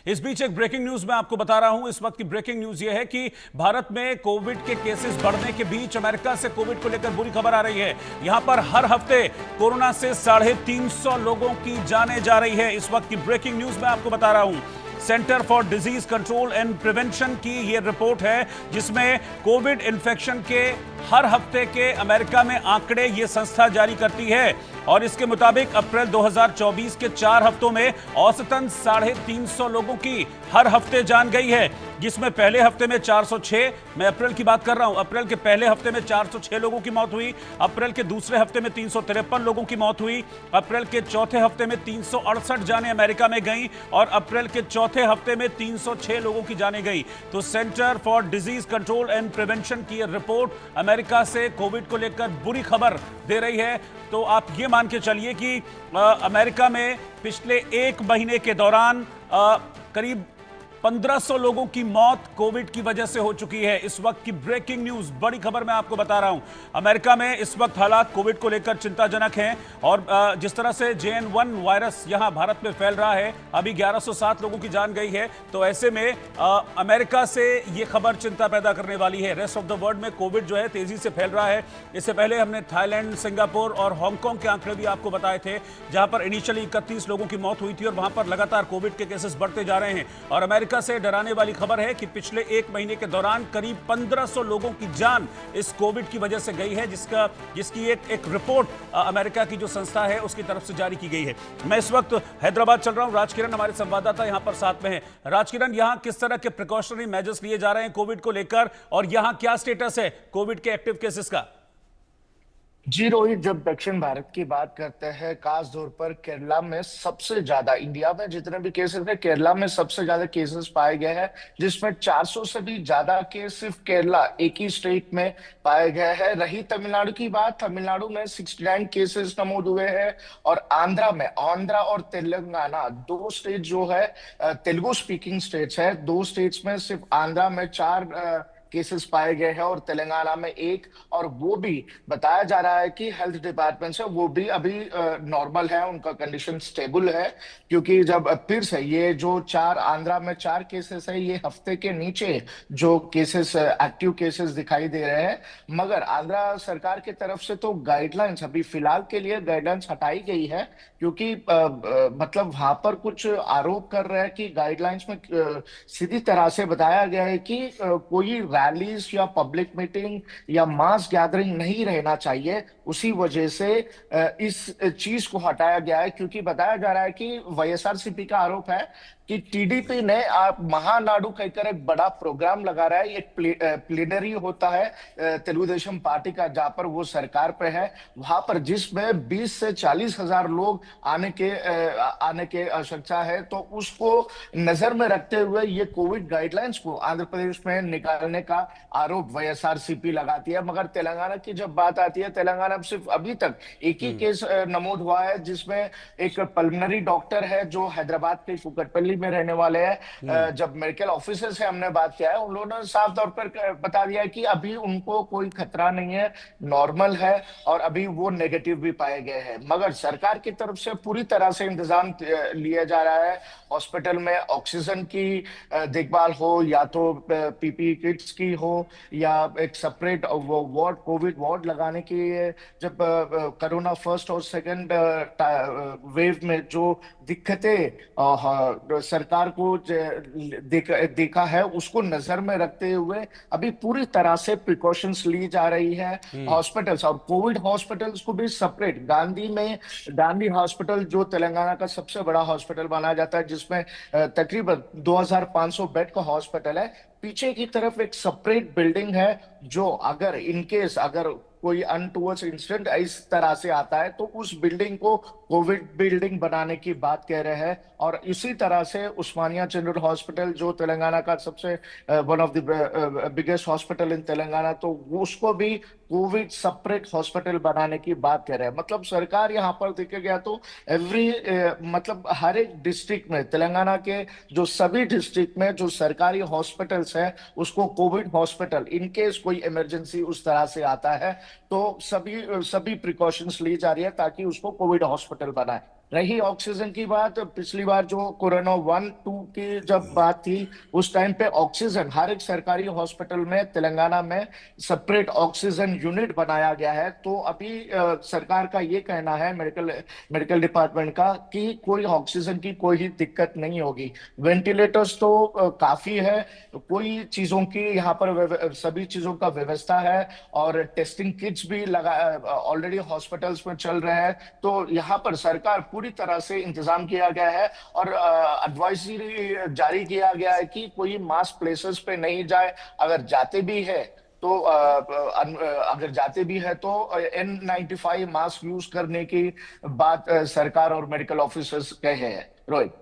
इस बीच एक breaking news मैं आपको बता रहा हूं। इस वक्त की ब्रेकिंग न्यूज यह है कि भारत में कोविड के केसेस बढ़ने के बीच अमेरिका से कोविड को लेकर बुरी खबर आ रही है। यहां पर हर हफ्ते कोरोना से 350 लोगों की जानें जा रही है। इस वक्त की ब्रेकिंग न्यूज मैं आपको बता रहा हूं। Centre for disease control and prevention की यह रिपोर्ट है जिसमें कोविड इन्फेक्शन के हर हफ्ते के अमेरिका में आंकड़े यह संस्था जारी करती है और इसके मुताबिक अप्रैल 2024 के 4 हफ्तों में औसतन 350 लोगों की हर हफ्ते जान गई है, जिसमें पहले हफ्ते में 406, मैं अप्रैल की बात कर रहा हूं, अप्रैल के पहले हफ्ते में 406 लोगों की मौत हुई, अप्रैल के दूसरे हफ्ते में 353 लोगों की मौत हुई, अप्रैल के चौथे हफ्ते में 368 जानें अमेरिका में गई और अप्रैल के चौथे हफ्ते में 306 लोगों की जानें गई। तो centre for disease control and prevention की यह रिपोर्ट अमेरिका से कोविड को लेकर बुरी खबर दे रही है। तो आप ये मान के चलिए कि अमेरिका में पिछले एक महीने के दौरान करीब 1500 लोगों की मौत कोविड की वजह से हो चुकी है। इस वक्त की ब्रेकिंग न्यूज, बड़ी खबर मैं आपको बता रहा हूं। अमेरिका में इस वक्त हालात कोविड को लेकर चिंताजनक हैं और जिस तरह से JN1 वायरस यहां भारत में फैल रहा है, अभी 1107 लोगों की जान गई है। तो ऐसे में अमेरिका से यह खबर चिंता पैदा करने वाली है। रेस्ट ऑफ द वर्ल्ड में कोविड जो है तेजी से फैल रहा है। इससे पहले हमने थाईलैंड, सिंगापुर और हांगकांग के आंकड़े भी आपको बताए थे, जहां पर इनिशियली 31 लोगों की मौत हुई थी और वहां पर लगातार कोविड के केसेस बढ़ते जा रहे हैं। और अमेरिका से डराने वाली खबर है कि पिछले एक महीने के दौरान करीब 1500 लोगों की जान इस कोविड की वजह से गई है, जिसकी एक रिपोर्ट अमेरिका की जो संस्था है उसकी तरफ से जारी की गई है। मैं इस वक्त हैदराबाद चल रहा हूं। राजकिरण हमारे संवाददाता यहां पर साथ में है। राजकिरण, यहां किस तरह के प्रिकॉशनरी मेजर्स लिए जा रहे हैं कोविड को लेकर और यहां क्या स्टेटस है कोविड के एक्टिव केसेस का? जी रोहित, जब दक्षिण भारत की बात करते हैं, खास तौर पर केरला में सबसे ज्यादा, इंडिया में जितने भी केसेस है केरला में सबसे ज्यादा केसेस पाए गए हैं, जिसमें 400 से भी ज्यादा केस सिर्फ केरला एक ही स्टेट में पाए गए हैं। रही तमिलनाडु की बात, तमिलनाडु में 69 केसेस नमूद हुए हैं और आंध्रा और तेलंगाना दो स्टेट जो है तेलुगु स्पीकिंग स्टेट्स है। दो स्टेट्स में सिर्फ आंध्रा में 4 केसेस पाए गए हैं और तेलंगाना में 1, और वो भी बताया जा रहा है कि हेल्थ डिपार्टमेंट से वो भी अभी नॉर्मल है, उनका कंडीशन स्टेबल है। क्योंकि जब फिर से ये जो 4 आंध्रा में 4 केसेस है, ये हफ्ते के नीचे जो केसेस एक्टिव केसेस दिखाई दे रहे हैं। मगर आंध्रा सरकार की तरफ से तो गाइडलाइंस अभी फिलहाल के लिए गाइडलाइंस हटाई गई है, क्योंकि मतलब वहां पर कुछ आरोप कर रहे हैं कि गाइडलाइंस में सीधी तरह से बताया गया है कि कोई रैलीज या पब्लिक मीटिंग या मास गैदरिंग नहीं रहना चाहिए। उसी वजह से इस चीज को हटाया गया है, क्योंकि बताया जा रहा है कि वाईएसआरसीपी का आरोप है कि टीडीपी ने महानाडु कहकर एक बड़ा प्रोग्राम लगा रहा है। एक प्लीनरी होता है तेलुगु देशम पार्टी का, जहां पर वो सरकार पे है, वहां पर जिसमें 20 से 40 हजार लोग आने के आवश्यकता है। तो उसको नजर में रखते हुए ये कोविड गाइडलाइंस को आंध्र प्रदेश में निकालने का आरोप वाईएसआरसीपी लगाती है। मगर तेलंगाना की जब बात आती है, तेलंगाना में सिर्फ अभी तक एक ही केस नमूद हुआ है, जिसमें एक पल्मनरी डॉक्टर है जो हैदराबाद के कुकटपल्ली में रहने वाले हैं। जब मेडिकल ऑफिसर से हमने बात किया है, उन लोगों ने साफ तौर पर बता दिया है कि अभी उनको कोई खतरा नहीं है, नॉर्मल है, और अभी वो नेगेटिव भी पाए गए हैं। मगर सरकार की तरफ से पूरी तरह से इंतजाम लिया जा रहा है। हॉस्पिटल में ऑक्सीजन की देखभाल हो, या तो पीपीई किट्स की हो, या एक सेपरेट वो वार्ड, कोविड वार्ड लगाने की। जब कोरोना फर्स्ट और सेकंड वेव में जो दिक्कतें सरकार को देखा है, उसको नजर में रखते हुए अभी पूरी तरह से प्रिकॉशंस ली जा रही है। हॉस्पिटल्स और कोविड हॉस्पिटल्स को भी सेपरेट, गांधी हॉस्पिटल जो तेलंगाना का सबसे बड़ा हॉस्पिटल माना जाता है, जिसमें तकरीबन 2500 बेड का हॉस्पिटल है, पीछे की तरफ एक सेपरेट बिल्डिंग है, जो अगर इनकेस अगर कोई अनटूवर्ड्स इंसिडेंट इस तरह से आता है तो उस बिल्डिंग को कोविड बिल्डिंग बनाने की बात कह रहे हैं। और इसी तरह से उस्मानिया जनरल हॉस्पिटल जो तेलंगाना का सबसे one of the biggest hospital in Telangana, तो वो उसको भी कोविड सेपरेट हॉस्पिटल बनाने की बात कर रहे हैं। मतलब सरकार यहाँ पर देखे गया तो मतलब हर एक डिस्ट्रिक्ट में, तेलंगाना के जो सभी डिस्ट्रिक्ट में जो सरकारी हॉस्पिटल्स है, उसको कोविड हॉस्पिटल, इनकेस कोई इमरजेंसी उस तरह से आता है तो सभी प्रिकॉशंस ली जा रही है ताकि उसको कोविड हॉस्पिटल बनाए। रही ऑक्सीजन की बात, पिछली बार जो कोरोना 1-2 की जब बात थी, उस टाइम पे ऑक्सीजन हर एक सरकारी हॉस्पिटल में तेलंगाना में सेपरेट ऑक्सीजन यूनिट बनाया गया है। तो अभी सरकार का ये कहना है, मेडिकल मेडिकल डिपार्टमेंट का, कि कोई ऑक्सीजन की कोई दिक्कत नहीं होगी। वेंटिलेटर्स तो काफी है, कोई चीजों की यहाँ पर सभी चीजों का व्यवस्था है, और टेस्टिंग किट्स भी लगा ऑलरेडी हॉस्पिटल्स में चल रहे हैं। तो यहाँ पर सरकार पूरी तरह से इंतजाम किया गया है, और एडवाइजरी जारी किया गया है कि कोई मास प्लेसेस पे नहीं जाए। अगर जाते भी है तो अगर जाते भी है तो N95 मास्क यूज करने की बात सरकार और मेडिकल ऑफिसर्स कहे हैं। रोहित।